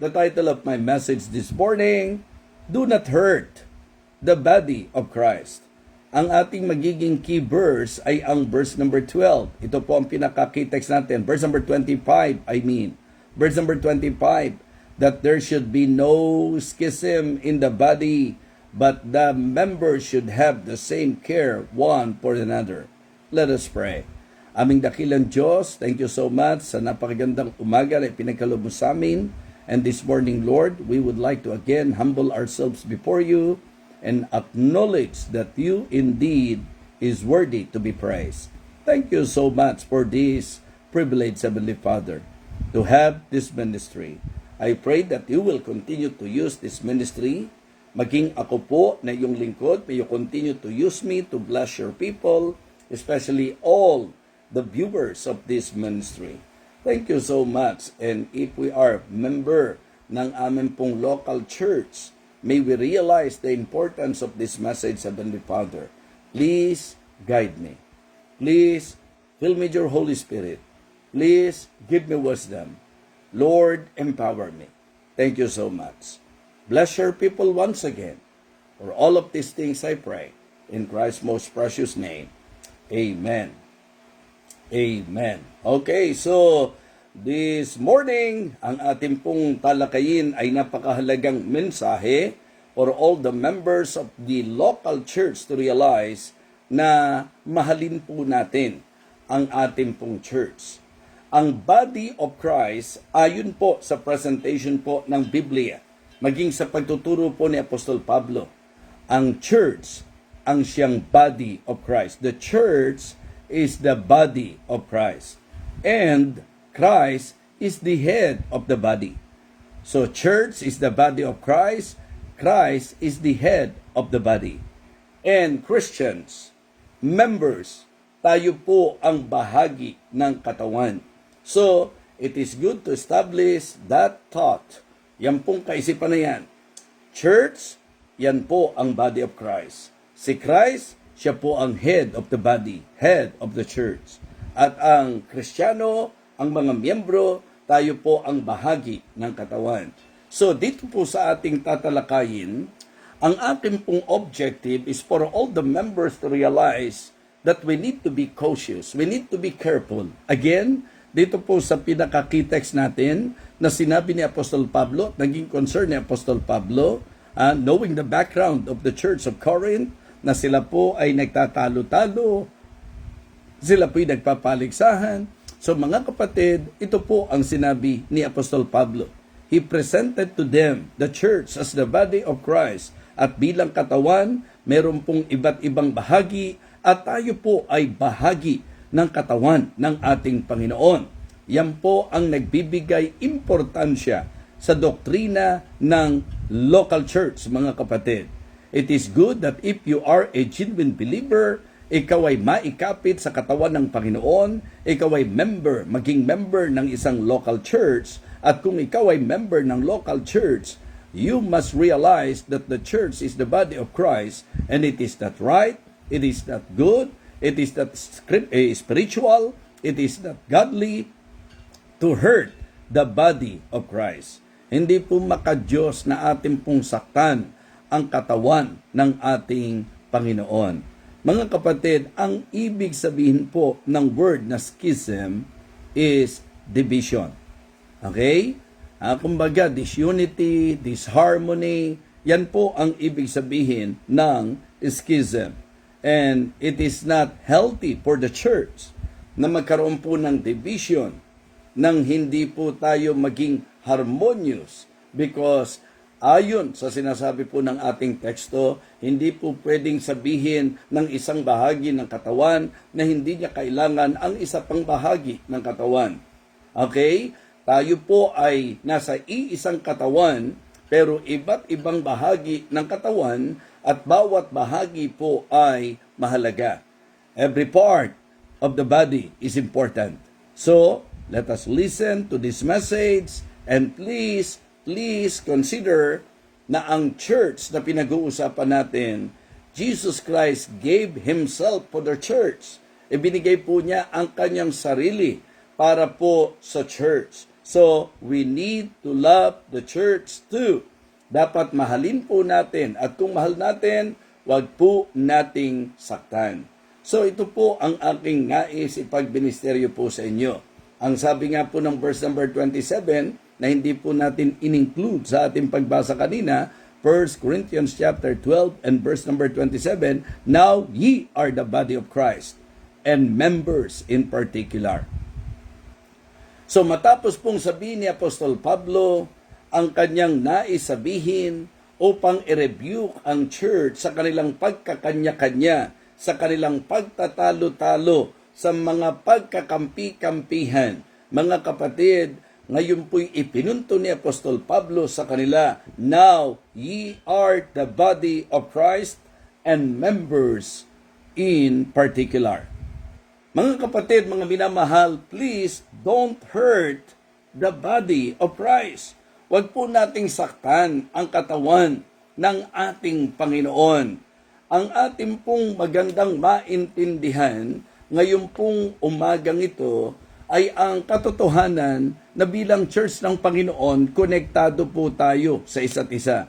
the title of my message this morning, Do Not Hurt the Body of Christ. Ang ating magiging key verse ay ang verse number 12. Ito po ang pinaka-key text natin. Verse number 25, Verse number 25, that there should be no schism in the body, but the members should have the same care one for another. Let us pray. Aming dakilang Diyos, thank you so much sa napakagandang umaga na pinagkaloob mo sa amin. And this morning, Lord, we would like to again humble ourselves before you and acknowledge that you indeed is worthy to be praised. Thank you so much for this privilege, Heavenly Father, to have this ministry. I pray that you will continue to use this ministry. Maging ako po na iyong lingkod, may you continue to use me to bless your people, especially all the viewers of this ministry. Thank you so much. And if we are member ng amin pong local church, may we realize the importance of this message, Heavenly Father. Please guide me. Please fill me with your Holy Spirit. Please give me wisdom. Lord, empower me. Thank you so much. Bless your people once again. For all of these things I pray. In Christ's most precious name. Amen. Amen. Okay, so this morning, ang ating pong talakayin ay napakahalagang mensahe for all the members of the local church to realize na mahalin po natin ang ating pong church. Ang body of Christ, ayon po sa presentation po ng Biblia, maging sa pagtuturo po ni Apostol Pablo, ang church ang siyang body of Christ. The church is the body of Christ. And Christ is the head of the body. So church is the body of Christ. Christ is the head of the body. And Christians, members, tayo po ang bahagi ng katawan. So, it is good to establish that thought. Yan pong kaisipan na yan. Church, yan po ang body of Christ. Si Christ, siya po ang head of the body, head of the church. At ang Kristiyano, ang mga miyembro, tayo po ang bahagi ng katawan. So dito po sa ating tatalakayin, ang ating pong objective is for all the members to realize that we need to be cautious, we need to be careful. Again, dito po sa pinaka-key text natin na sinabi ni Apostol Pablo, naging concern ni Apostol Pablo, knowing the background of the Church of Corinth, na sila po ay nagtatalo-talo, sila po ay nagpapaligsahan. So mga kapatid, ito po ang sinabi ni Apostol Pablo. He presented to them the church as the body of Christ. At bilang katawan, meron pong iba't ibang bahagi at tayo po ay bahagi ng katawan ng ating Panginoon. Yan po ang nagbibigay importansya sa doktrina ng local church, mga kapatid. It is good that if you are a genuine believer, ikaw ay maikapit sa katawan ng Panginoon, ikaw ay member, maging member ng isang local church, at kung ikaw ay member ng local church, you must realize that the church is the body of Christ, and it is not right, it is not good, it is not spiritual, it is not godly to hurt the body of Christ. Hindi po makadiyos na ating pong saktan ang katawan ng ating Panginoon. Mga kapatid, ang ibig sabihin po ng word na schism is division. Okay? Kumbaga, disunity, disharmony, yan po ang ibig sabihin ng schism. And it is not healthy for the church na magkaroon po ng division nang hindi po tayo maging harmonious, because ayon sa sinasabi po ng ating teksto, hindi po pwedeng sabihin ng isang bahagi ng katawan na hindi niya kailangan ang isa pang bahagi ng katawan. Okay? Tayo po ay nasa iisang katawan, pero iba't ibang bahagi ng katawan at bawat bahagi po ay mahalaga. Every part of the body is important. So, let us listen to this message and please consider na ang church na pinag-uusapan natin, Jesus Christ gave Himself for the church. Ibinigay po niya ang kanyang sarili para po sa church. So, we need to love the church too. Dapat mahalin po natin at kung mahal natin, wag po nating saktan. So, ito po ang aking nais ipagministeryo po sa inyo. Ang sabi nga po ng verse number 27 na hindi po natin in-include sa ating pagbasa kanina, 1 Corinthians chapter 12 and verse number 27, now ye are the body of Christ and members in particular. So matapos pong sabihin ni Apostol Pablo ang kanyang nais sabihin upang i-rebuke ang church sa kanilang pagkakanya-kanya, sa kanilang pagtatalo-talo, sa mga pagkakampi-kampihan. Mga kapatid, ngayon po'y ipinunto ni Apostol Pablo sa kanila, now ye are the body of Christ and members in particular. Mga kapatid, mga minamahal, please don't hurt the body of Christ. Huwag po nating saktan ang katawan ng ating Panginoon. Ang ating pong magandang maintindihan ngayon pong umagang ito ay ang katotohanan na bilang church ng Panginoon, konektado po tayo sa isa't isa.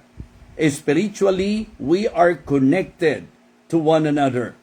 Spiritually, we are connected to one another.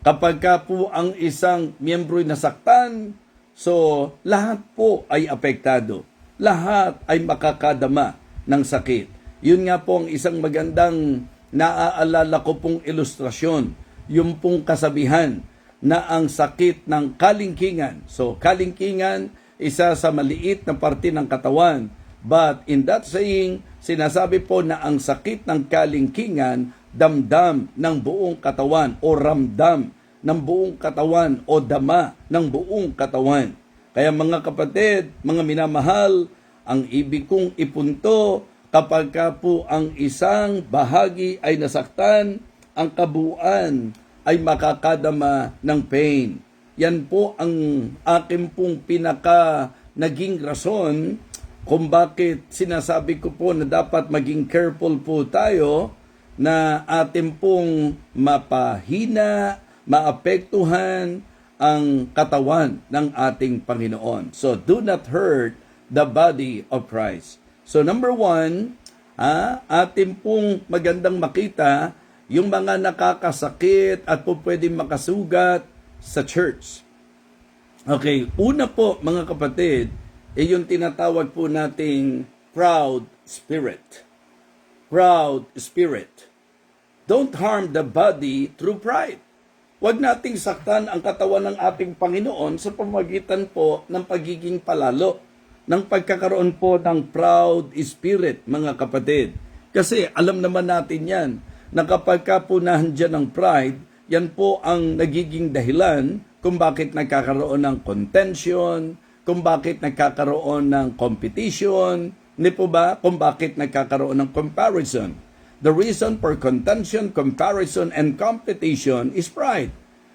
Kapag ka po ang isang miyembro'y nasaktan, so lahat po ay apektado. Lahat ay makakadama ng sakit. Yun nga po ang isang magandang naaalala ko pong ilustrasyon. Yung pong kasabihan na ang sakit ng kalingkingan. So kalingkingan, isa sa maliit na parte ng katawan. But in that saying, sinasabi po na ang sakit ng kalingkingan, damdam ng buong katawan o ramdam ng buong katawan o dama ng buong katawan. Kaya mga kapatid, mga minamahal, ang ibig kong ipunto, kapag ka po ang isang bahagi ay nasaktan, ang kabuuan ay makakadama ng pain. Yan po ang akin pong pinaka naging rason kung bakit sinasabi ko po na dapat maging careful po tayo na atin pong mapahina, maapektuhan ang katawan ng ating Panginoon. So, do not hurt the body of Christ. So, number 1, atin pong magandang makita yung mga nakakasakit at po pwedeng makasugat sa church. Okay, una po mga kapatid, yung tinatawag po nating proud spirit. Proud spirit. Don't harm the body through pride. Huwag nating saktan ang katawan ng ating Panginoon sa pamamagitan po ng pagiging palalo, ng pagkakaroon po ng proud spirit, mga kapatid. Kasi alam naman natin yan, na kapag ka po nandiyan ng pride, yan po ang nagiging dahilan kung bakit nagkakaroon ng contention, kung bakit nagkakaroon ng competition, hindi po ba? Kung bakit nagkakaroon ng comparison. The reason for contention, comparison, and competition is pride.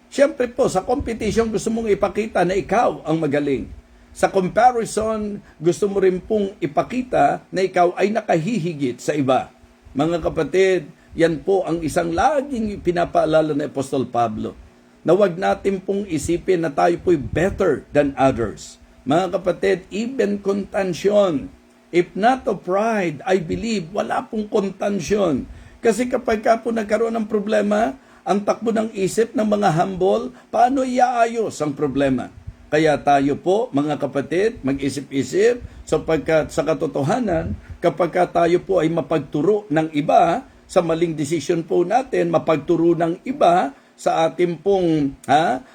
Siyempre po, sa competition gusto mong ipakita na ikaw ang magaling. Sa comparison, gusto mo rin pong ipakita na ikaw ay nakahihigit sa iba. Mga kapatid, yan po ang isang laging pinapaalala ni Apostol Pablo, na wag natin pong isipin na tayo po'y better than others. Mga kapatid, even contention, if not of pride, I believe, wala pong contention. Kasi kapag ka po nagkaroon ng problema, ang takbo ng isip ng mga humble, paano iaayos ang problema? Kaya tayo po, mga kapatid, mag-isip-isip sapagkat sa katotohanan, kapag ka tayo po ay mapagturo ng iba, sa maling desisyon po natin, mapagturo ng iba sa ating pong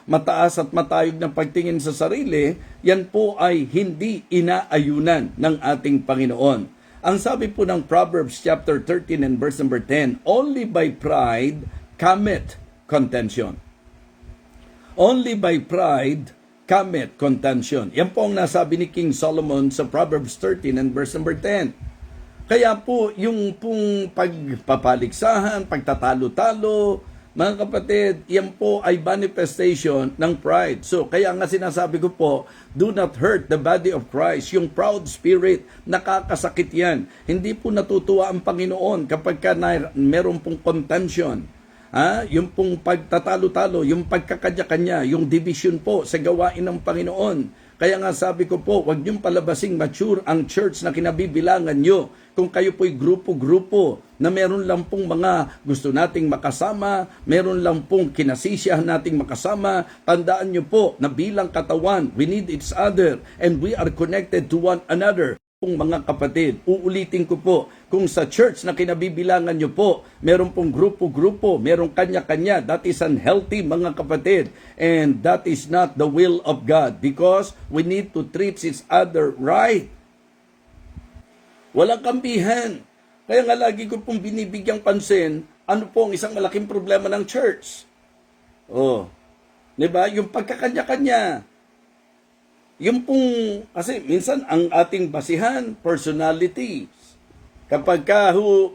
mataas at matayog na pagtingin sa sarili, yan po ay hindi inaayunan ng ating Panginoon. Ang sabi po ng Proverbs chapter 13 and verse number 10, only by pride cometh contention. Only by pride cometh contention. Yan po ang nasabi ni King Solomon sa Proverbs 13 and verse number 10. Kaya po, yung pong pagpapaligsahan, pagtatalo-talo, mga kapatid, yan po ay manifestation ng pride. So, kaya nga sinasabi ko po, do not hurt the body of Christ. Yung proud spirit, nakakasakit yan. Hindi po natutuwa ang Panginoon kapag meron pong contention. Yung pong pagtatalo-talo, yung pagkakanya-kanya, yung division po sa gawain ng Panginoon. Kaya nga sabi ko po, huwag niyong palabasing mature ang church na kinabibilangan nyo. Kung kayo po'y grupo-grupo na meron lang pong mga gusto nating makasama, meron lang pong kinasisiyahan nating makasama, tandaan nyo po na bilang katawan, we need each other and we are connected to one another. Pong mga kapatid, uulitin ko po, kung sa church na kinabibilangan nyo po, meron pong grupo-grupo, meron kanya-kanya, that is unhealthy mga kapatid, and that is not the will of God because we need to treat each other right. Walang kampihan. Kaya nga lagi ko pong binibigyang pansin, ano po ang isang malaking problema ng church? Oh, di ba? Yung pagkakanya-kanya. Yung pong, kasi minsan ang ating basihan, personalities. Kapag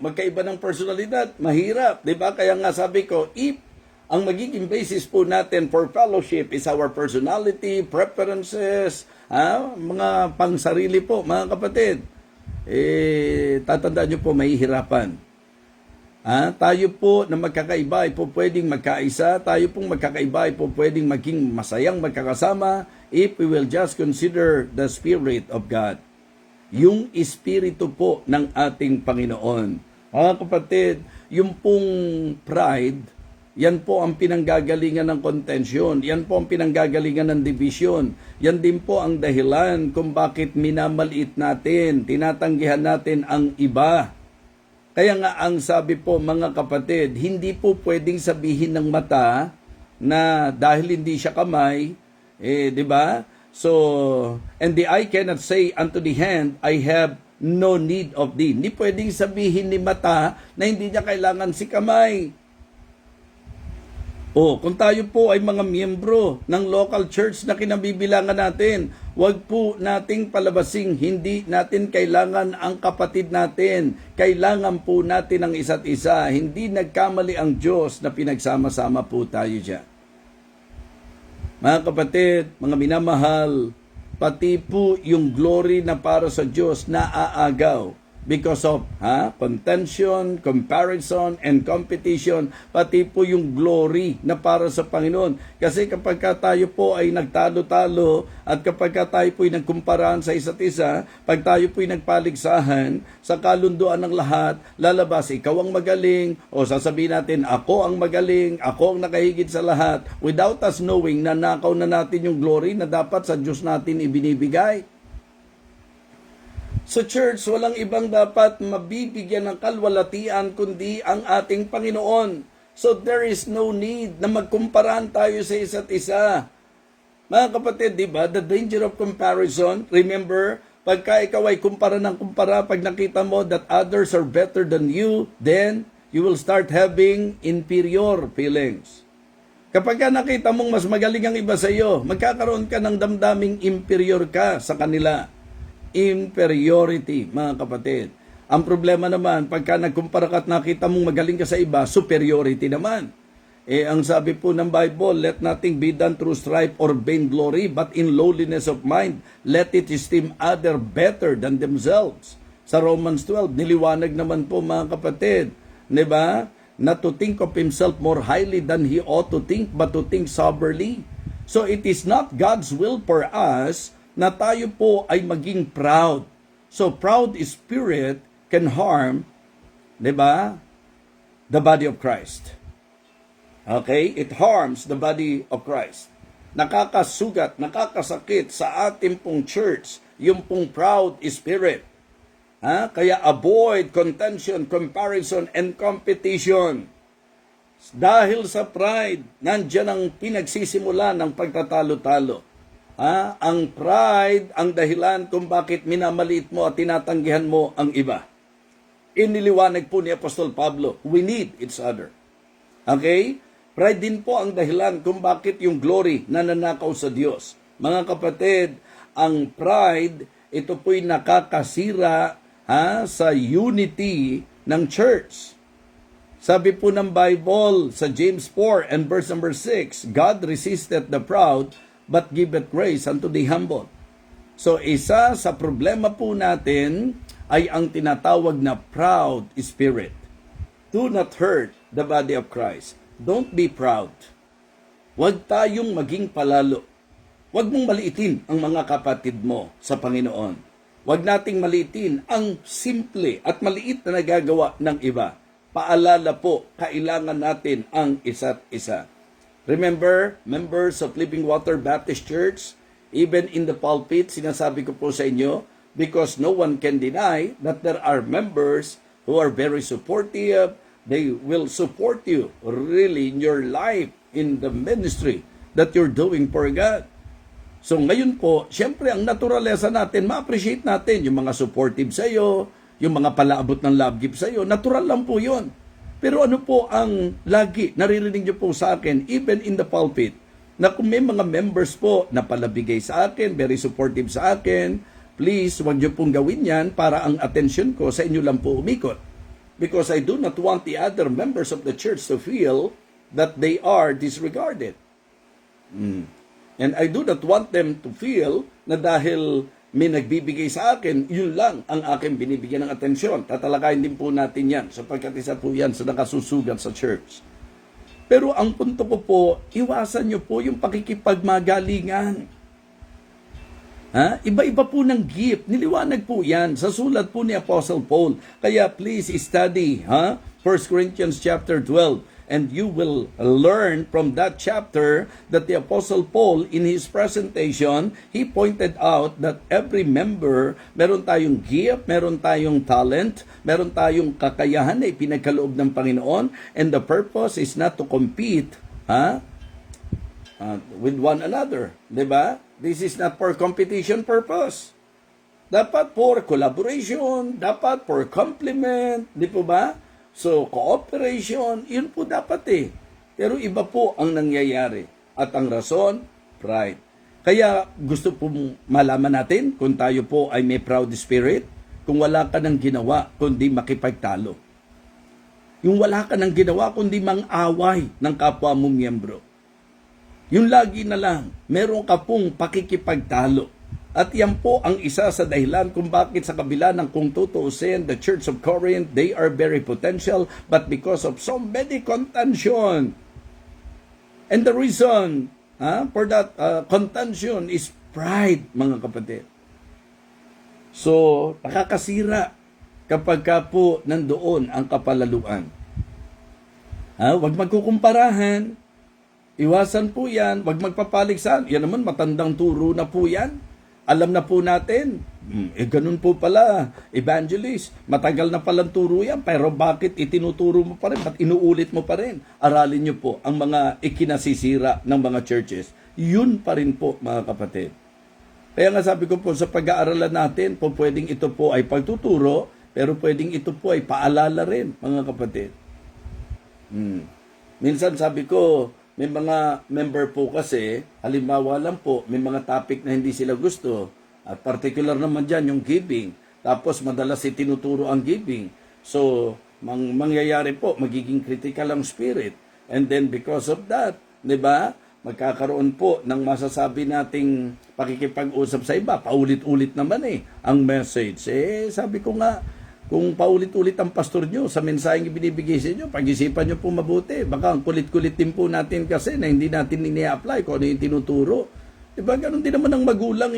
magkaiba ng personalidad, mahirap. Diba? Kaya nga sabi ko, if ang magiging basis po natin for fellowship is our personality, preferences, mga pangsarili po, mga kapatid, tatandaan nyo po, mahihirapan. Tayo po na magkakaiba ay po pwedeng magkaisa, tayo pong magkakaiba ay po pwedeng maging masayang magkakasama if we will just consider the Spirit of God. Yung Espiritu po ng ating Panginoon. Mga kapatid, yung pong pride, yan po ang pinanggagalingan ng kontensyon, yan po ang pinanggagalingan ng division, yan din po ang dahilan kung bakit minamaliit natin, tinatanggihan natin ang iba. Kaya nga ang sabi po mga kapatid, hindi po pwedeng sabihin ng mata na dahil hindi siya kamay, di ba? So, and the eye cannot say unto the hand, I have no need of thee. Hindi pwedeng sabihin ni mata na hindi niya kailangan si kamay. Kung tayo po ay mga miyembro ng local church na kinabibilangan natin, huwag po nating palabasing hindi natin kailangan ang kapatid natin. Kailangan po natin ang isa't isa. Hindi nagkamali ang Diyos na pinagsama-sama po tayo dyan. Mga kapatid, mga minamahal, pati po yung glory na para sa Diyos naaagaw because of contention, comparison, and competition, pati po yung glory na para sa Panginoon. Kasi kapag tayo po ay nagtalo-talo at kapag tayo po ay nagkumparahan sa isa't isa, pag tayo po ay nagpaligsahan, sa kalunduan ng lahat, lalabas ikaw ang magaling o sasabihin natin ako ang magaling, ako ang nakahigit sa lahat, without us knowing na nakaw na natin yung glory na dapat sa Diyos natin ibinibigay. Sa church, walang ibang dapat mabibigyan ng kalwalatian kundi ang ating Panginoon. So there is no need na magkumparahan tayo sa isa't isa. Mga kapatid, di ba? The danger of comparison. Remember, pagka ikaw ay kumpara ng kumpara, pag nakita mo that others are better than you, then you will start having inferior feelings. Kapag nakita mong mas magaling ang iba sa iyo, magkakaroon ka ng damdaming inferior ka sa kanila. Inferiority, mga kapatid. Ang problema naman, pagka nagkumpara ka at nakita mong magaling ka sa iba, superiority naman. Ang sabi po ng Bible, let nothing be done through strife or vainglory, but in lowliness of mind, let it esteem other better than themselves. Sa Romans 12, niliwanag naman po mga kapatid, di ba? Not to think of himself more highly than he ought to think, but to think soberly. So it is not God's will for us na tayo po ay maging proud. So proud spirit can harm, di ba, the body of Christ. Okay? It harms the body of Christ. Nakakasugat, nakakasakit sa ating pong church, yung pong proud spirit. Kaya avoid contention, comparison, and competition. Dahil sa pride, nandyan ang pinagsisimula ng pagtatalo-talo. Ang pride ang dahilan kung bakit minamaliit mo at tinatanggihan mo ang iba. Iniliwanag po ni Apostol Pablo, we need each other. Okay? Pride din po ang dahilan kung bakit yung glory nananakaw sa Diyos. Mga kapatid, ang pride, ito po'y nakakasira sa unity ng church. Sabi po ng Bible sa James 4 and verse number 6, God resisteth the proud, but giveth grace unto the humble. So isa sa problema po natin ay ang tinatawag na proud spirit. Do not hurt the body of Christ. Don't be proud. Huwag tayong maging palalo. Huwag mong maliitin ang mga kapatid mo sa Panginoon. Huwag nating maliitin ang simple at maliit na nagagawa ng iba. Paalala po, kailangan natin ang isa't isa. Remember, members of Living Water Baptist Church, even in the pulpit, sinasabi ko po sa inyo, because no one can deny that there are members who are very supportive. They will support you really in your life, in the ministry that you're doing for God. So ngayon po, siyempre ang naturalesa natin, ma-appreciate natin yung mga supportive sa iyo, yung mga palaabot ng love gift sa iyo. Natural lang po yun. Pero ano po ang lagi naririnig niyo po sa akin, even in the pulpit, na kung may mga members po na palabigay sa akin, very supportive sa akin, please, huwag niyo pong gawin yan para ang atensyon ko sa inyo lang po umikot. Because I do not want the other members of the church to feel that they are disregarded. And I do not want them to feel na dahil may nagbibigay sa akin, yun lang ang aking binibigyan ng atensyon. Tatalakayin din po natin yan sapagkat isa po yan sa nakasusugat sa church. Pero ang punto ko po, iwasan nyo po yung pakikipagmagalingan. Iba-iba po ng gift. Niliwanag po yan sa sulat po ni Apostle Paul. Kaya please study 1 Corinthians chapter 12. And you will learn from that chapter that the Apostle Paul, in his presentation, he pointed out that every member, meron tayong gift, meron tayong talent, meron tayong kakayahan na ipinagkaloob ng Panginoon, and the purpose is not to compete with one another. Diba? This is not for competition purpose. Dapat for collaboration, dapat for complement, di po ba? So, cooperation, yun po dapat eh. Pero iba po ang nangyayari. At ang rason, pride. Kaya gusto po malaman natin kung tayo po ay may proud spirit, kung wala ka ng ginawa kundi makipagtalo. Yung wala ka ng ginawa kundi mang-away ng kapwa mong miyembro. Yung lagi na lang, meron ka pong pakikipagtalo. At yan po ang isa sa dahilan kung bakit sa kabila ng kung tutuusin, the Church of Corinth, they are very potential, but because of so many contention. And the reason for that contention is pride, mga kapatid. So, nakakasira kapag ka po nandoon ang kapalaluan. Huwag magkukumparahan. Iwasan po yan. Huwag magpapaligsan. Yan naman, matandang turo na po yan. Alam na po natin, ganun po pala, evangelist, matagal na palang turo yan, pero bakit itinuturo mo pa rin, ba't inuulit mo pa rin? Aralin nyo po ang mga ikinasisira ng mga churches. Yun pa rin po, mga kapatid. Kaya nga sabi ko po, sa pag-aaralan natin, po pwedeng ito po ay pagtuturo, pero pwedeng ito po ay paalala rin, mga kapatid. Minsan sabi ko, may mga member po kasi, halimbawa lang po, may mga topic na hindi sila gusto. At particular naman dyan, yung giving. Tapos madalas tinuturo ang giving. So, mangyayari po, magiging critical ang spirit. And then because of that, di ba, magkakaroon po ng masasabi nating pakikipag-usap sa iba. Paulit-ulit naman ang message. Sabi ko nga, kung paulit-ulit ang pastor nyo sa mensaheng ibinibigay sa inyo, pag-isipan nyo po mabuti. Baka ang kulit-kulit din po natin kasi na hindi natin ini-apply kung ano yung tinuturo. Diba, ganun din naman ang magulang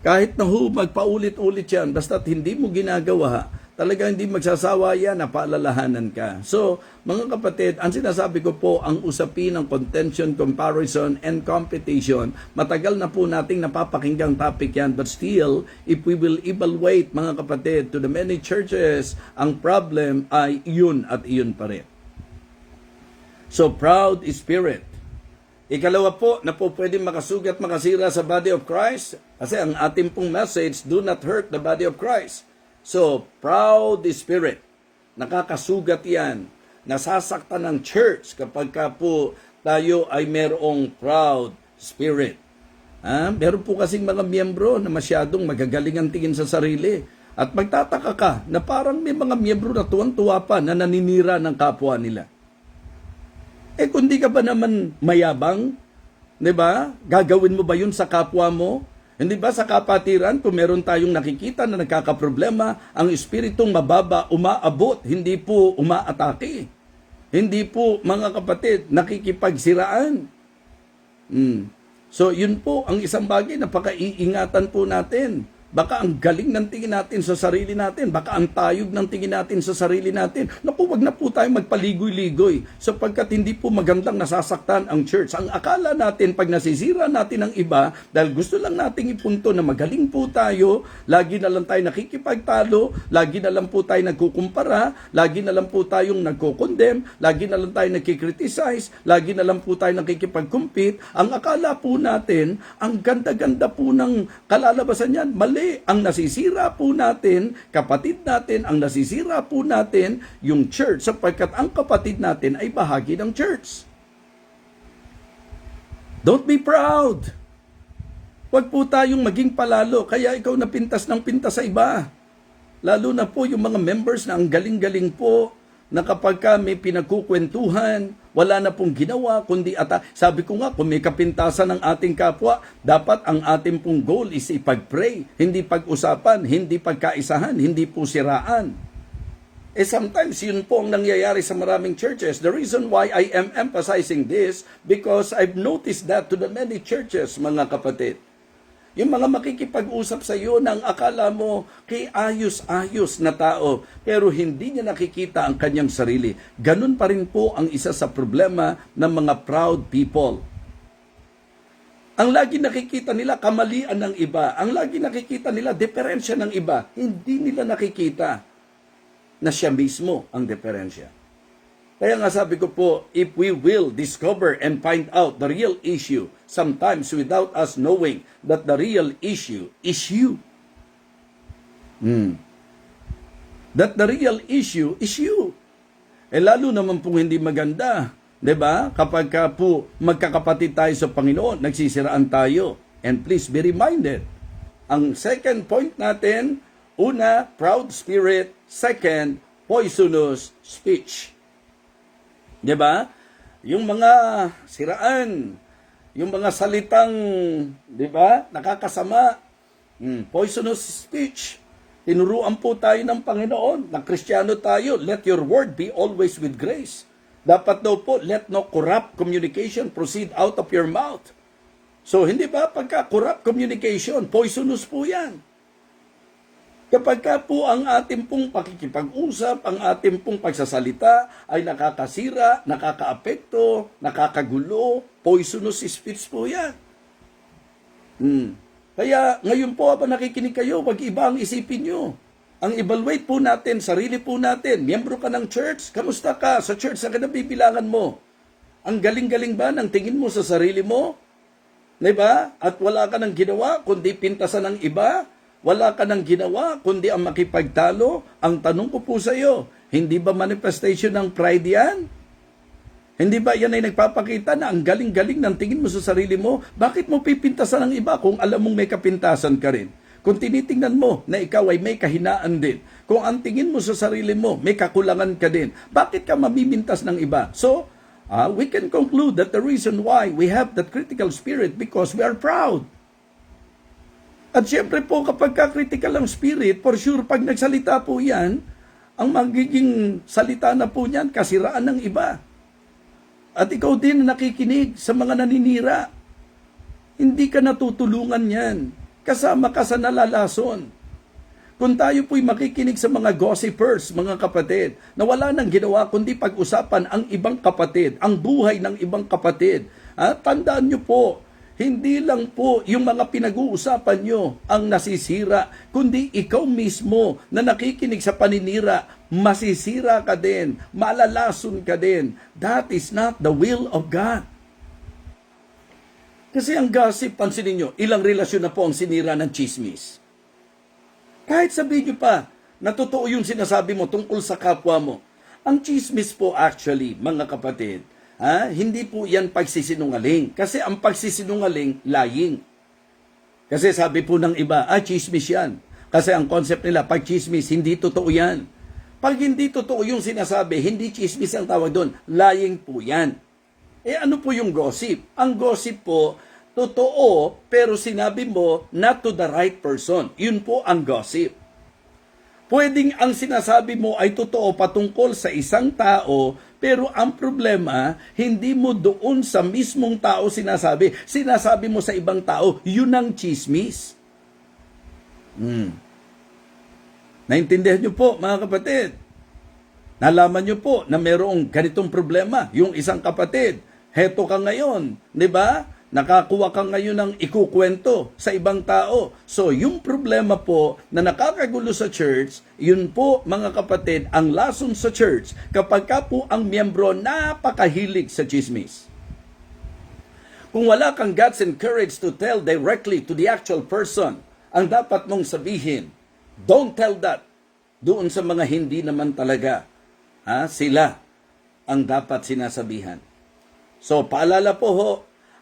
Kahit na magpaulit-ulit yan, basta't hindi mo ginagawa, talagang hindi magsasawa yan na paalalahanan ka. So, mga kapatid, ang sinasabi ko po, ang usapin ng contention, comparison, and competition, matagal na po nating napapakinggang topic yan, but still, if we will evaluate, mga kapatid, to the many churches, ang problem ay iyon at iyon pa rin. So, proud spirit. Ikalawa po, na po pwedeng makasugat, makasira sa body of Christ, kasi ang ating pong message, do not hurt the body of Christ. So, proud spirit, nakakasugat yan, nasasaktan ng church kapag ka po tayo ay merong proud spirit. Meron po kasing mga miyembro na masyadong magagaling ang tingin sa sarili. At magtataka ka na parang may mga miyembro na tuwang-tuwa pa na naninira ng kapwa nila. Kung di ka ba naman mayabang, di ba? Gagawin mo ba yun sa kapwa mo? Hindi ba sa kapatiran, kung meron tayong nakikita na nagkakaproblema, ang espiritong mababa umaabot, hindi po umaatake. Hindi po, mga kapatid, nakikipagsiraan. So yun po ang isang bagay na pagkaiingatan po natin. Baka ang galing ng tingin natin sa sarili natin. Baka ang tayog ng tingin natin sa sarili natin. Naku, wag na po tayo magpaligoy-ligoy. Sapagkat hindi po magandang nasasaktan ang church. Ang akala natin, pag nasisira natin ang iba, dahil gusto lang nating ipunto na magaling po tayo, lagi na lang tayo nakikipagtalo, lagi na lang po tayo nagkukumpara, lagi na lang po tayong nagkukondem, lagi na lang tayo nagkikriticize, lagi na lang po tayo nakikipag-compete. Ang akala po natin, ang ganda-ganda po ng kalalabasan yan, mali. Ang nasisira po natin, kapatid natin, ang nasisira po natin, yung church, sapagkat ang kapatid natin ay bahagi ng church. Don't be proud. Huwag po tayong maging palalo, kaya ikaw napintas ng pintas sa iba. Lalo na po yung mga members na ang galing-galing po, na kapag may pinagkukwentuhan, wala na pong ginawa, kundi sabi ko nga, kung may kapintasan ng ating kapwa, dapat ang ating pong goal is ipag-pray, hindi pag-usapan, hindi pagkaisahan, hindi po siraan. Sometimes yun po ang nangyayari sa maraming churches. The reason why I am emphasizing this, because I've noticed that to the many churches, mga kapatid. Yung mga makikipag-usap sa iyo nang akala mo kay ayos-ayos na tao, pero hindi niya nakikita ang kanyang sarili. Ganun pa rin po ang isa sa problema ng mga proud people. Ang lagi nakikita nila kamalian ng iba. Ang lagi nakikita nila diferensya ng iba. Hindi nila nakikita na siya mismo ang diferensya. Kaya nga sabi ko po, if we will discover and find out the real issue, sometimes without us knowing that the real issue is you. That the real issue is you. Lalo naman pong hindi maganda, 'di ba? Kapag po magkakapatid tayo sa Panginoon, nagsisiraan tayo. And please be reminded, ang second point natin, una, proud spirit, second, poisonous speech. 'Di ba? Yung mga siraan, yung mga salitang, 'di ba, nakakasama, poisonous speech. Tinuruan po tayo ng Panginoon, na Kristiyano tayo, let your word be always with grace. Dapat daw po, let no corrupt communication proceed out of your mouth. So, hindi ba pagka corrupt communication, poisonous po yan. Kapag ka po ang ating pong pakikipag-usap, ang ating pong pagsasalita ay nakakasira, nakakaapekto, nakakagulo, poisonous speech po yan. Kaya ngayon po habang nakikinig kayo, wag iba ang isipin nyo. Ang evaluate po natin, sarili po natin. Miyembro ka ng church, kamusta ka? Sa church na kanabibilangan mo. Ang galing-galing ba ng tingin mo sa sarili mo? Diba? At wala ka nang ginawa, kundi pintasan ng iba. Wala ka nang ginawa, kundi ang makipagtalo. Ang tanong ko po sa iyo, hindi ba manifestation ng pride yan? Hindi ba yan ay nagpapakita na ang galing-galing ng tingin mo sa sarili mo? Bakit mo pipintasan ng iba kung alam mong may kapintasan ka rin? Kung tinitingnan mo na ikaw ay may kahinaan din, kung ang tingin mo sa sarili mo, may kakulangan ka din, bakit ka mamimintas ng iba? So, we can conclude that the reason why we have that critical spirit because we are proud. At syempre po, kapag ka-critical ang spirit, for sure, pag nagsalita po yan, ang magiging salita na po niyan, kasiraan ng iba. At ikaw din nakikinig sa mga naninira. Hindi ka natutulungan yan. Kasama ka sa nalalason. Kung tayo po'y makikinig sa mga gossipers, mga kapatid, na wala nang ginawa kundi pag-usapan ang ibang kapatid, ang buhay ng ibang kapatid. Tandaan nyo po, hindi lang po yung mga pinag-uusapan nyo ang nasisira, kundi ikaw mismo na nakikinig sa paninira, masisira ka din, malalason ka din. That is not the will of God. Kasi ang gossip, pansinin nyo, ilang relasyon na po ang sinira ng chismis. Kahit sabihin nyo pa, na totoo yung sinasabi mo tungkol sa kapwa mo. Ang chismis po actually, mga kapatid, hindi po yan pagsisinungaling. Kasi ang pagsisinungaling, lying. Kasi sabi po ng iba, chismis yan. Kasi ang concept nila, pag chismis, hindi totoo yan. Pag hindi totoo yung sinasabi, hindi chismis ang tawag doon, lying po yan. Ano po yung gossip? Ang gossip po, totoo, pero sinabi mo, not to the right person. Yun po ang gossip. Pwedeng ang sinasabi mo ay totoo patungkol sa isang tao, Pero ang problema, hindi mo doon sa mismong tao sinasabi. Sinasabi mo sa ibang tao, yun ang chismis. Naintindihan niyo po, mga kapatid. Nalaman niyo po na mayroong ganitong problema. Yung isang kapatid, heto ka ngayon, di ba? Nakakuha ka ngayon ng ikukwento sa ibang tao. So, yung problema po na nakakagulo sa church, yun po, mga kapatid, ang lason sa church kapag ka po ang miyembro napakahilig sa chismis. Kung wala kang guts and courage to tell directly to the actual person, ang dapat mong sabihin, don't tell that doon sa mga hindi naman talaga. Sila ang dapat sinasabihan. So, paalala po ho,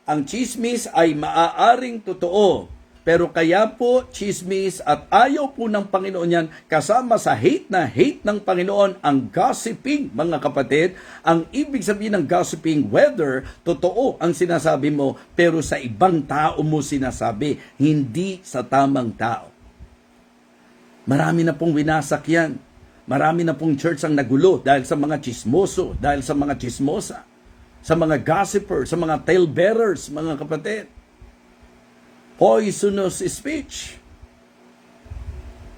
ang chismis ay maaaring totoo. Pero kaya po chismis at ayaw po ng Panginoon yan kasama sa hate na hate ng Panginoon ang gossiping, mga kapatid. Ang ibig sabihin ng gossiping, whether totoo ang sinasabi mo pero sa ibang tao mo sinasabi, hindi sa tamang tao. Marami na pong winasak yan. Marami na pong church ang nagulo dahil sa mga chismoso, dahil sa mga chismosa, sa mga gossiper, sa mga talebearers, mga kapatid. Poisonous speech.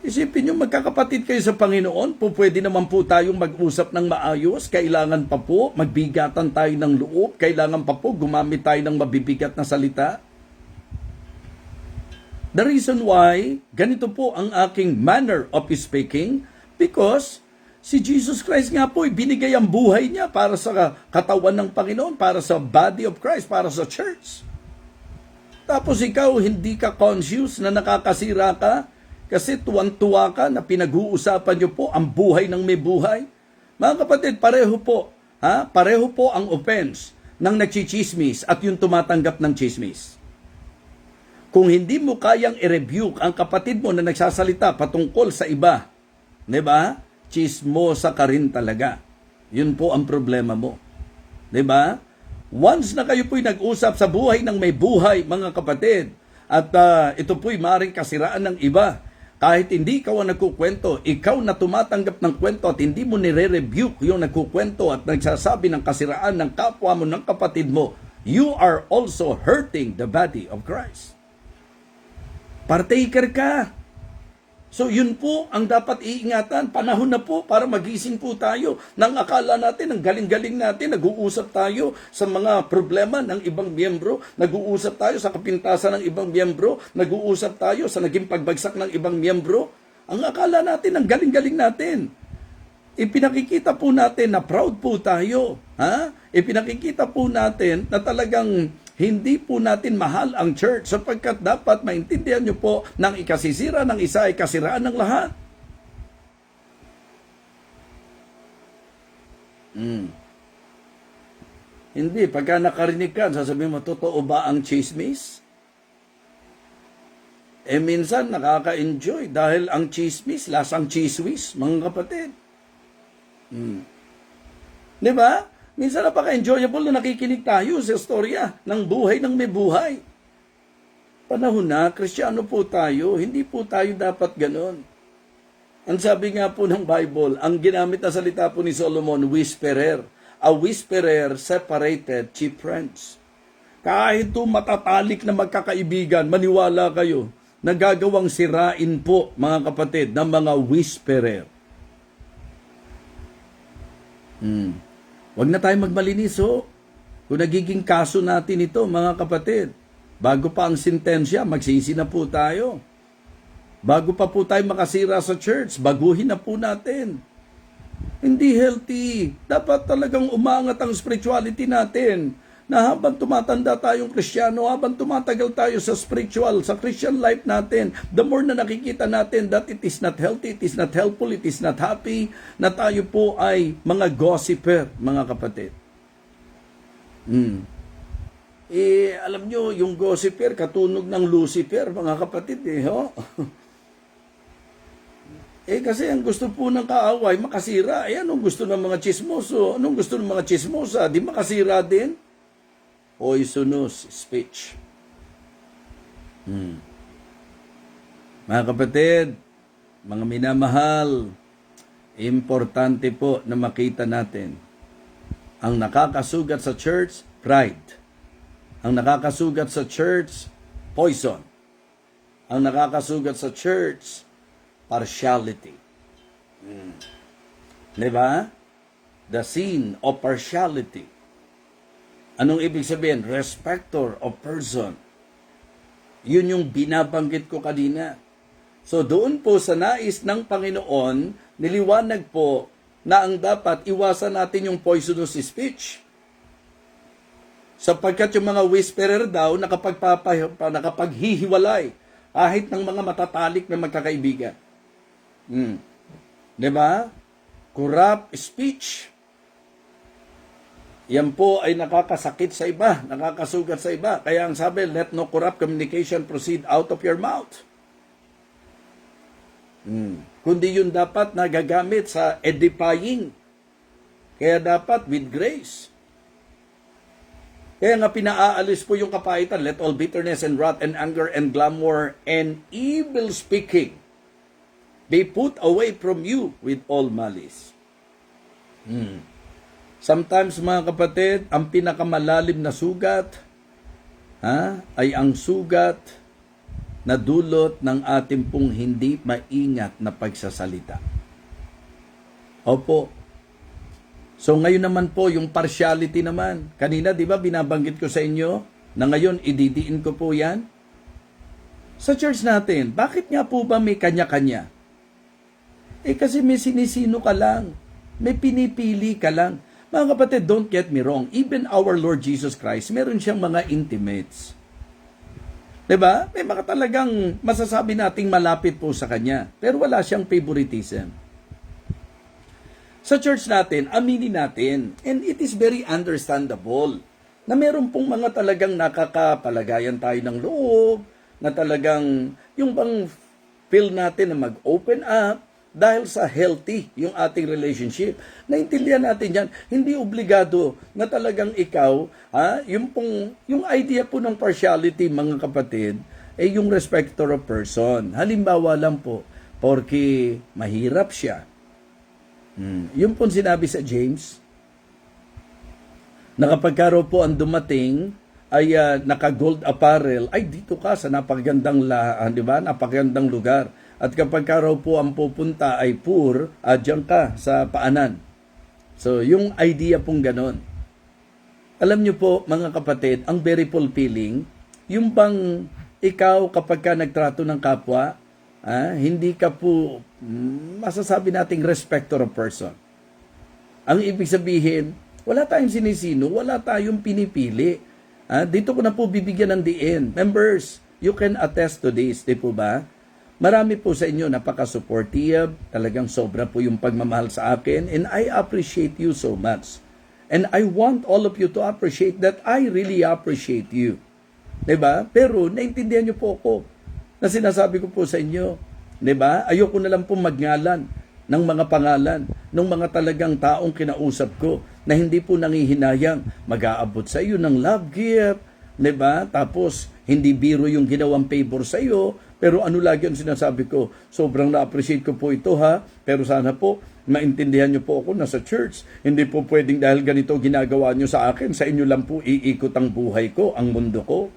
Isipin nyo, magkakapatid kayo sa Panginoon, pwede naman po tayong mag-usap ng maayos, kailangan pa po magbigatan tayo ng loob, kailangan pa po gumamit tayo ng mabibigat na salita. The reason why, ganito po ang aking manner of speaking, because si Jesus Christ nga po, binigay ang buhay niya para sa katawan ng Panginoon, para sa body of Christ, para sa church. Tapos ikaw, hindi ka conscious na nakakasira ka kasi tuwang-tuwa ka na pinag-uusapan niyo po ang buhay ng may buhay. Mga kapatid, pareho po. Pareho po ang offense ng nagchichismis at yung tumatanggap ng chismis. Kung hindi mo kayang i-rebuke ang kapatid mo na nagsasalita patungkol sa iba, di ba? Chismosa ka rin talaga. Yun po ang problema mo. Di ba? Once na kayo po'y nag-usap sa buhay ng may buhay, mga kapatid, at ito po'y maaaring kasiraan ng iba, kahit hindi ikaw ang nagkukwento, ikaw na tumatanggap ng kwento at hindi mo nire-rebuke yung nagkukwento at nagsasabi ng kasiraan ng kapwa mo, ng kapatid mo, you are also hurting the body of Christ. Partaker ka. So yun po ang dapat iingatan. Panahon na po para magising po tayo. Nang akala natin, ang galing-galing natin, nag-uusap tayo sa mga problema ng ibang miyembro, nag-uusap tayo sa kapintasan ng ibang miyembro, nag-uusap tayo sa naging pagbagsak ng ibang miyembro. Ang akala natin, ang galing-galing natin. Ipinakikita po natin na proud po tayo. Ipinakikita po natin na talagang hindi po natin mahal ang church sapagkat dapat maintindihan nyo po nang ikasisira ng isa ay kasiraan ng lahat. Hindi, pagka nakarinig ka, sasabihin mo, totoo ba ang chismis? Minsan nakaka-enjoy dahil ang chismis, lasang chiswis, mga kapatid. Di ba? Minsan napaka-enjoyable na nakikinig tayo sa istorya ng buhay ng may buhay. Panahon na, Kristiyano po tayo, hindi po tayo dapat ganon. Ang sabi nga po ng Bible, ang ginamit na salita po ni Solomon, whisperer. A whisperer separated chief friends. Kahit po matatalik na magkakaibigan, maniwala kayo, nagagawang sirain po, mga kapatid, ng mga whisperer. Huwag na tayo magmalinis ho. Kung nagiging kaso natin ito, mga kapatid, bago pa ang sentensya, magsisi na po tayo. Bago pa po tayo makasira sa church, baguhin na po natin. Hindi healthy. Dapat talagang umangat ang spirituality natin. Na habang tumatanda tayong Kristiyano, habang tumatagal tayo sa spiritual, sa Christian life natin, the more na nakikita natin that it is not healthy, it is not helpful, it is not happy, na tayo po ay mga gossiper, mga kapatid. Alam nyo, yung gossiper, katunog ng Lucifer, mga kapatid, kasi ang gusto po ng kaaway, makasira. Anong gusto ng mga chismoso? Anong gusto ng mga chismosa? Di makasira din? Poisonous speech. Mga kapatid, mga minamahal, importante po na makita natin Ang nakakasugat sa church, pride. Ang nakakasugat sa church, poison. Ang nakakasugat sa church, partiality. Diba? The sin of partiality. Anong ibig sabihin? Respecter of person. Yun yung binabanggit ko kanina. So doon po sa nais ng Panginoon, niliwanag po na ang dapat iwasan natin yung poisonous speech. Sapagkat yung mga whisperer daw nakapaghihiwalay kahit ng mga matatalik na magkakaibigan. Diba? Corrupt speech. Yan po ay nakakasakit sa iba, nakakasugat sa iba. Kaya ang sabi, let no corrupt communication proceed out of your mouth. Kundi yun dapat nagagamit sa edifying. Kaya dapat with grace. Kaya nga pinaaalis po yung kapaitan, let all bitterness and wrath and anger and clamor and evil speaking be put away from you with all malice. Sometimes mga kapatid, ang pinakamalalim na sugat ay ang sugat na dulot ng ating pong hindi maingat na pagsasalita. Opo. So ngayon naman po, yung partiality naman. Kanina, di ba, binabanggit ko sa inyo na ngayon, ididiin ko po yan. Sa church natin, bakit nga po ba may kanya-kanya? Kasi may sinisino ka lang. May pinipili ka lang. Mga kapatid, don't get me wrong. Even our Lord Jesus Christ, meron siyang mga intimates. Diba? May mga talagang masasabi nating malapit po sa Kanya. Pero wala siyang favoritism. Sa church natin, aminin natin, and it is very understandable, na meron pong mga talagang nakakapalagayan tayo ng loob, na talagang yung bang feel natin na mag-open up, dahil sa healthy yung ating relationship. Naintindihan natin yan. Hindi obligado na talagang ikaw, yung idea po ng partiality, mga kapatid, yung respecter of person. Halimbawa lang po, porque mahirap siya. Yung po sinabi sa James, na kapag raw po ang dumating, ay naka-gold apparel, ay dito ka sa napakagandang di ba? Napakagandang lugar. At kapag raw po ang pupunta ay poor, diyan ka sa paanan. So, yung idea pong ganon. Alam nyo po, mga kapatid, ang very fulfilling, yung bang ikaw kapag ka nagtrato ng kapwa, hindi ka po, masasabi nating respecter of person. Ang ibig sabihin, wala tayong sinisino, wala tayong pinipili. Dito ko na po bibigyan ng diin. Members, you can attest to this, di po ba? Marami po sa inyo napaka-supportive, talagang sobra po yung pagmamahal sa akin, and I appreciate you so much. And I want all of you to appreciate that I really appreciate you. Diba? Pero naintindihan niyo po ako na sinasabi ko po sa inyo. Diba? Ayoko na lang po magngalan ng mga pangalan ng mga talagang taong kinausap ko na hindi po nangihinayang mag-aabot sa iyo ng love gift. Diba? Tapos, hindi biro yung ginawang favor sa iyo. Pero ano lagi ang sinasabi ko? Sobrang na-appreciate ko po ito pero sana po maintindihan niyo po ako na sa church. Hindi po pwedeng dahil ganito ginagawa niyo sa akin, sa inyo lang po iikot ang buhay ko, ang mundo ko.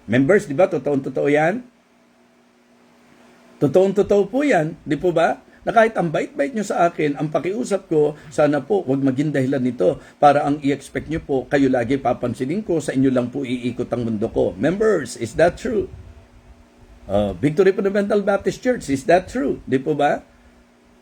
Members, di ba? Totoong-totoo yan? Totoong-totoo po yan. Di po ba? Na kahit ang bait-bait niyo sa akin, ang pakiusap ko, sana po wag maging dahilan nito para ang i-expect niyo po, kayo lagi papansinin ko, sa inyo lang po iikot ang mundo ko. Members, is that true? Victory Fundamental Baptist Church, is that true? Di po ba?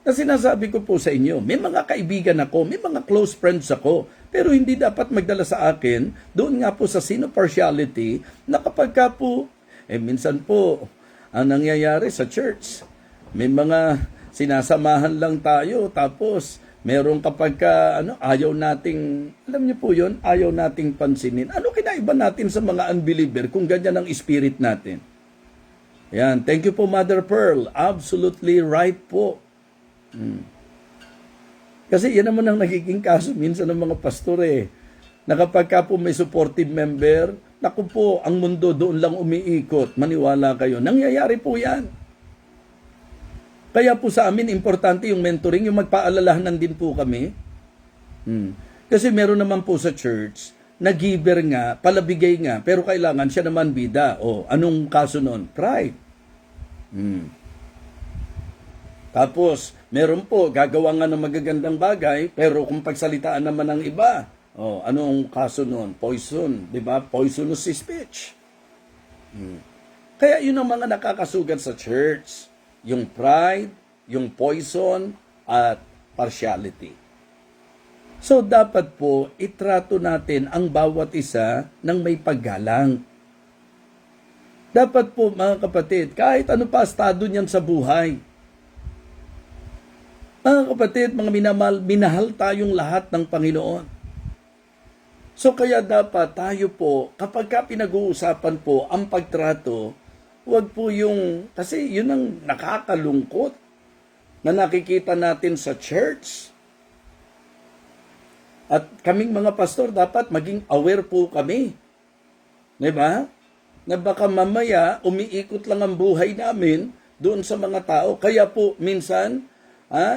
Na sinasabi ko po sa inyo, may mga kaibigan ako, may mga close friends ako, pero hindi dapat magdala sa akin, doon nga po sa sin of partiality, na kapag ka po, minsan po, ang nangyayari sa church, may mga sinasamahan lang tayo, tapos, merong kapag ka, ayaw nating, alam niyo po yun, ayaw nating pansinin. Ano kinaiba natin sa mga unbeliever kung ganyan ang spirit natin? Yan. Thank you po, Mother Pearl. Absolutely right po. Kasi yan naman ang nagiging kaso minsan ng mga pastor na kapag ka po may supportive member, naku po, ang mundo doon lang umiikot. Maniwala kayo. Nangyayari po yan. Kaya po sa amin, importante yung mentoring, yung magpaalalahanan din po kami. Kasi meron naman po sa church, na giver nga, palabigay nga, pero kailangan siya naman bida. O, anong kaso nun? Pride. Tapos, meron po, gagawa nga ng magagandang bagay, pero kung pagsalitaan naman ng iba, anong kaso nun? Poison, di ba? Poisonous speech. Kaya yun ang mga nakakasugat sa church. Yung pride, yung poison, at partiality. So, dapat po, itrato natin ang bawat isa ng may paggalang. Dapat po, mga kapatid, kahit ano pa estado niyan sa buhay, mga kapatid, mga minahal tayong lahat ng Panginoon. So kaya dapat tayo po, kapag ka pinag-uusapan po ang pagtrato, huwag po yung, kasi yun ang nakakalungkot na nakikita natin sa church. At kaming mga pastor, dapat maging aware po kami. Diba? Na baka mamaya, umiikot lang ang buhay namin doon sa mga tao. Kaya po, minsan,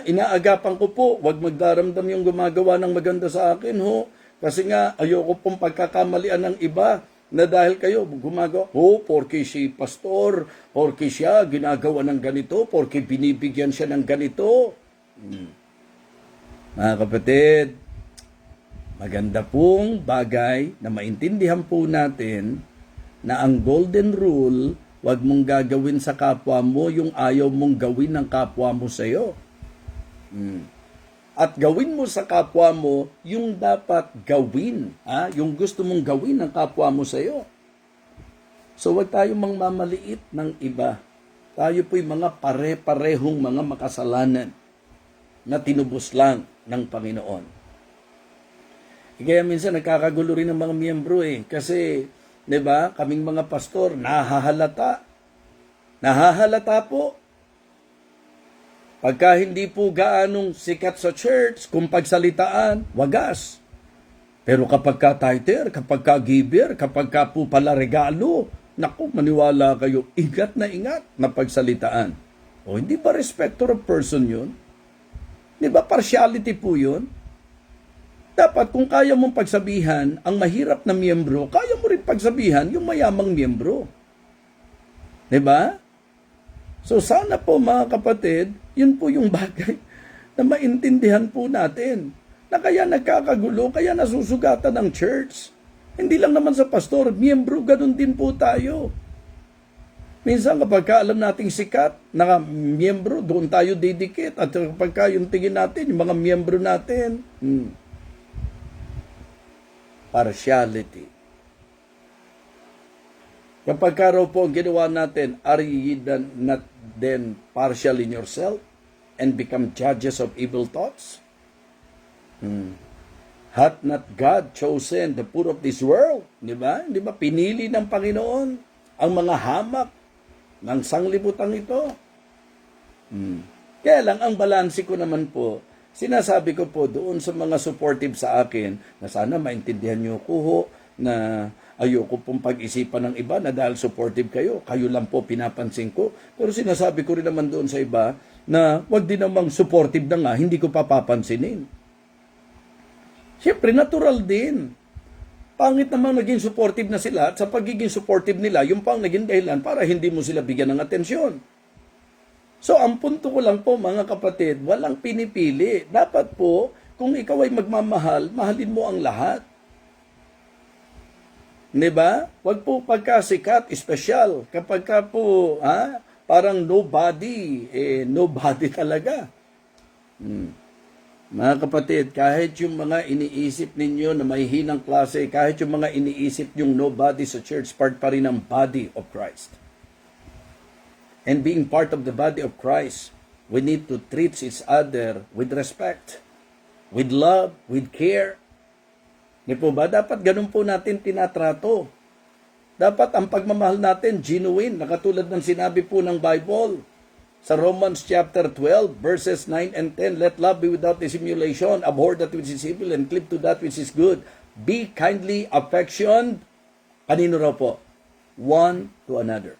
inaagapan ko po, wag magdaramdam yung gumagawa ng maganda sa akin, ho. Kasi nga, ayoko pong pagkakamalian ng iba na dahil kayo gumagawa, porke si pastor, porke siya ginagawa ng ganito, porke binibigyan siya ng ganito. Mga kapatid, maganda pong bagay na maintindihan po natin na ang golden rule, wag mong gagawin sa kapwa mo yung ayaw mong gawin ng kapwa mo sa iyo. At gawin mo sa kapwa mo yung dapat gawin, yung gusto mong gawin ng kapwa mo sa iyo. So wag tayong mangmamaliit ng iba. Tayo po'y mga pare-parehong mga makasalanan na tinubos lang ng Panginoon. Kaya minsan nagkakagulo rin ng mga miyembro kasi 'di ba, kaming mga pastor nahahalata. Nahahalata po. Pagka hindi po gaanong sikat sa church, kung pagsalitaan, wagas. Pero kapag ka tither, kapag ka giver, kapag ka po pala regalo, naku, maniwala kayo, ingat na pagsalitaan. O hindi ba respecter of person yun? Di ba partiality po yun? Dapat kung kaya mong pagsabihan ang mahirap na miyembro, kaya mo rin pagsabihan yung mayamang miyembro. Di ba? So sana po mga kapatid, yun po yung bagay na maintindihan po natin. Na kaya nagkakagulo, kaya nasusugatan ng church. Hindi lang naman sa pastor, miyembro, ganun din po tayo. Minsan kapag alam nating sikat na miyembro, doon tayo didikit. At kapag yung tingin natin, yung mga miyembro natin, partiality. Kapag raw po ang ginawa natin, are ye not then partial in yourself and become judges of evil thoughts? Hath not God chosen the poor of this world? Di ba? Di ba? Pinili ng Panginoon ang mga hamak ng sanglibutan ito. Kaya lang, ang balanse ko naman po, sinasabi ko po doon sa mga supportive sa akin na sana maintindihan niyo ko na ayoko pong pag-isipan ng iba na dahil supportive kayo, kayo lang po pinapansin ko. Pero sinasabi ko rin naman doon sa iba na wag din namang supportive na nga, hindi ko papapansinin. Siyempre, natural din. Pangit namang naging supportive na sila at sa pagiging supportive nila, yung pang naging dahilan para hindi mo sila bigyan ng atensyon. So, ang punto ko lang po mga kapatid, walang pinipili. Dapat po, kung ikaw ay magmamahal, mahalin mo ang lahat. Diba? Wag po pagkasikat, espesyal. Kapag ka po, parang nobody, nobody talaga. Mga kapatid, kahit yung mga iniisip ninyo na may hinang klase, kahit yung mga iniisip yung nobody sa church, part pa rin ng body of Christ. And being part of the body of Christ, we need to treat each other with respect, with love, with care. Di po ba? Dapat ganun po natin tinatrato. Dapat ang pagmamahal natin genuine, nakatulad ng sinabi po ng Bible. Sa Romans chapter 12, verses 9 and 10, let love be without dissimulation, abhor that which is evil, and cleave to that which is good. Be kindly affectioned, kanino raw po? One to another.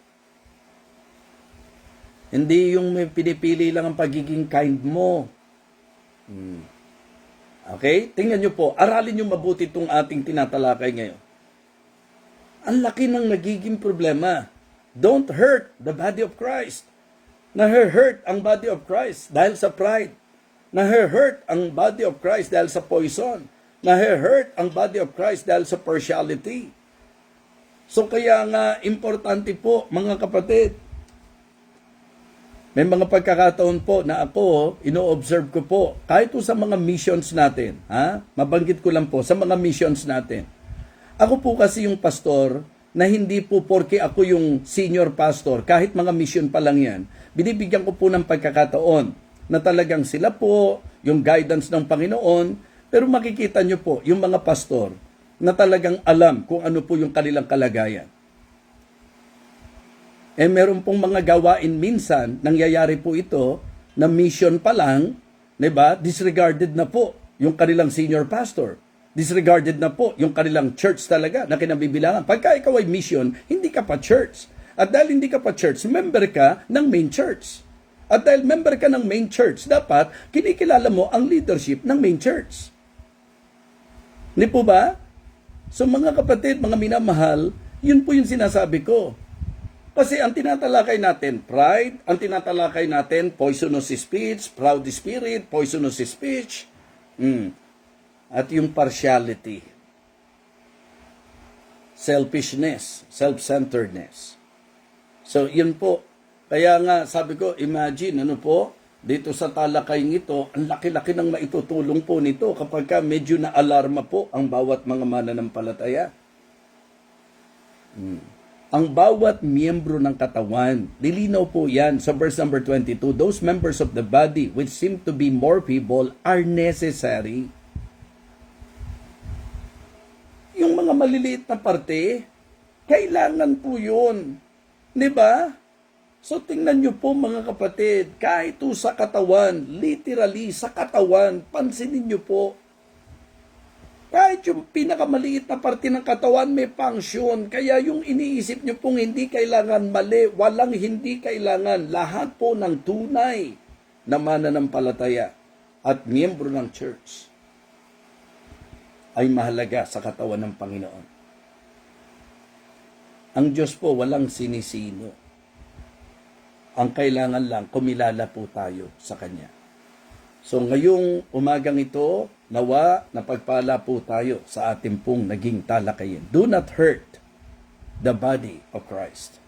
Hindi yung may pinipili lang ang pagiging kind mo. Okay? Tingnan nyo po, aralin nyo mabuti itong ating tinatalakay ngayon. Ang laki ng nagiging problema. Don't hurt the body of Christ. Na-hurt ang body of Christ dahil sa pride. Na-hurt ang body of Christ dahil sa poison. Na-hurt ang body of Christ dahil sa partiality. So kaya nga, importante po, mga kapatid, may mga pagkakataon po na ako, ino-observe ko po, kahit po sa mga missions natin, mabanggit ko lang po, sa mga missions natin. Ako po kasi yung pastor, na hindi po porke ako yung senior pastor, kahit mga mission pa lang yan, binibigyan ko po ng pagkakataon na talagang sila po, yung guidance ng Panginoon, pero makikita nyo po, yung mga pastor, na talagang alam kung ano po yung kanilang kalagayan. Meron pong mga gawain minsan, nangyayari po ito, na mission pa lang, diba? Disregarded na po yung kanilang senior pastor. Disregarded na po yung kanilang church talaga na kinabibilangan. Pagka ikaw ay mission, hindi ka pa church. At dahil hindi ka pa church, member ka ng main church. At dahil member ka ng main church, dapat kinikilala mo ang leadership ng main church. Hindi po ba? So mga kapatid, mga minamahal, yun po yung sinasabi ko. Kasi ang tinatalakay natin, pride, ang tinatalakay natin, poisonous speech, proud spirit, poisonous speech, at yung partiality, selfishness, self-centeredness. So, yun po. Kaya nga, sabi ko, imagine, dito sa talakayng ito, ang laki-laki ng maitutulong po nito kapag ka medyo na-alarma po ang bawat mga mananampalataya. Ang bawat miyembro ng katawan, lilinaw po yan sa verse number 22, those members of the body which seem to be more feeble are necessary. Yung mga maliliit na parte, kailangan po yun. Diba? So tingnan nyo po mga kapatid, kahit sa katawan, literally sa katawan, pansinin nyo po, kahit yung pinakamaliit na parte ng katawan may function. Kaya yung iniisip nyo pong hindi kailangan mali, walang hindi kailangan. Lahat po ng tunay na mananampalataya at miyembro ng church ay mahalaga sa katawan ng Panginoon. Ang Diyos po walang sinisino. Ang kailangan lang, kumilala po tayo sa Kanya. So ngayong umagang ito, nawa napagpala po tayo sa ating pong naging talakayin. Do not hurt the body of Christ.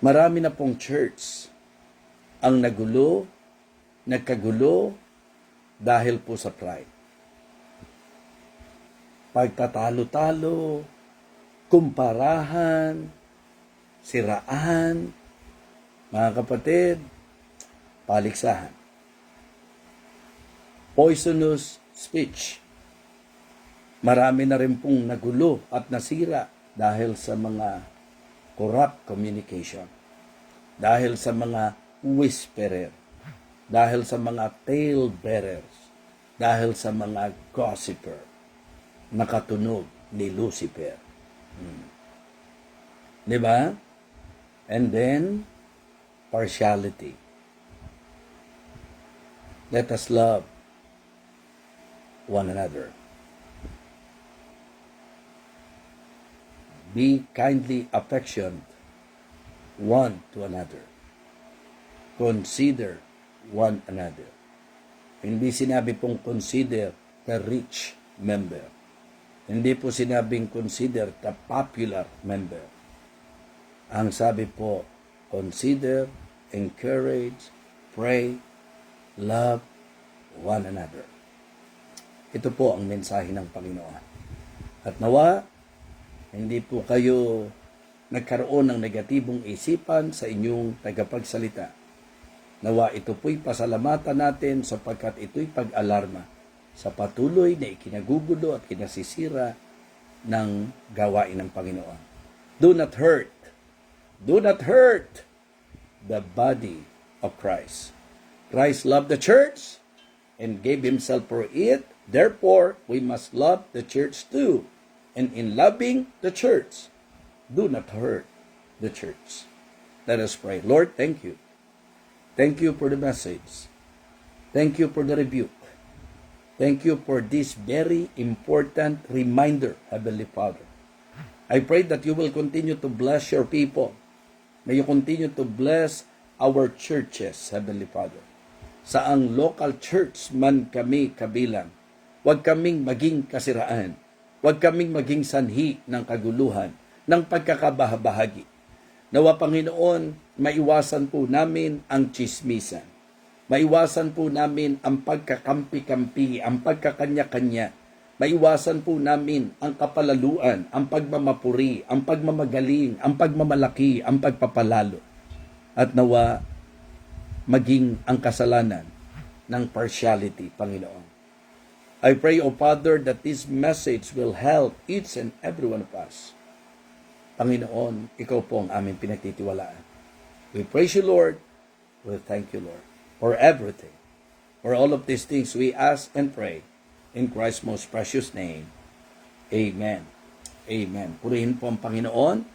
Marami na pong church ang nagkagulo dahil po sa pride. Pagtatalo-talo, kumparahan, siraan, mga kapatid, paliksahan. Poisonous speech. Marami na rin pong nagulo at nasira dahil sa mga corrupt communication. Dahil sa mga whisperer. Dahil sa mga tale-bearers. Dahil sa mga gossiper. Nakatunog ni Lucifer. Diba? And then, partiality. Let us love one another. Be kindly affectioned one to another. Consider one another. Hindi sinabi pong consider the rich member. Hindi po sinabing consider the popular member. Ang sabi po, consider, encourage, pray, love one another. Ito po ang mensahe ng Panginoon. At nawa, hindi po kayo nagkaroon ng negatibong isipan sa inyong tagapagsalita. Nawa ito po'y pasalamatan natin sapagkat ito'y pag-alarma sa patuloy na ikinagugulo at kinasisira ng gawain ng Panginoon. Do not hurt the body of Christ. Christ loved the church and gave himself for it. Therefore, we must love the church too. And in loving the church, do not hurt the church. Let us pray. Lord, thank you. Thank you for the message. Thank you for the rebuke. Thank you for this very important reminder, Heavenly Father. I pray that you will continue to bless your people. May you continue to bless our churches, Heavenly Father. Saang local church man kami kabilang, huwag kaming maging kasiraan. Huwag kaming maging sanhi ng kaguluhan, ng pagkakabahabahagi. Nawa Panginoon, maiwasan po namin ang chismisan. Maiwasan po namin ang pagkakampi-kampi, ang pagkakanya-kanya. Maiwasan po namin ang kapalaluan, ang pagmamapuri, ang pagmamagaling, ang pagmamalaki, ang pagpapalalo. At nawa maging ang kasalanan ng partiality, Panginoon. I pray, O Father, that this message will help each and every one of us. Panginoon, Ikaw po ang aming pinagtitiwalaan. We praise you, Lord. We thank you, Lord, for everything. For all of these things we ask and pray in Christ's most precious name. Amen. Amen. Purihin po ang Panginoon.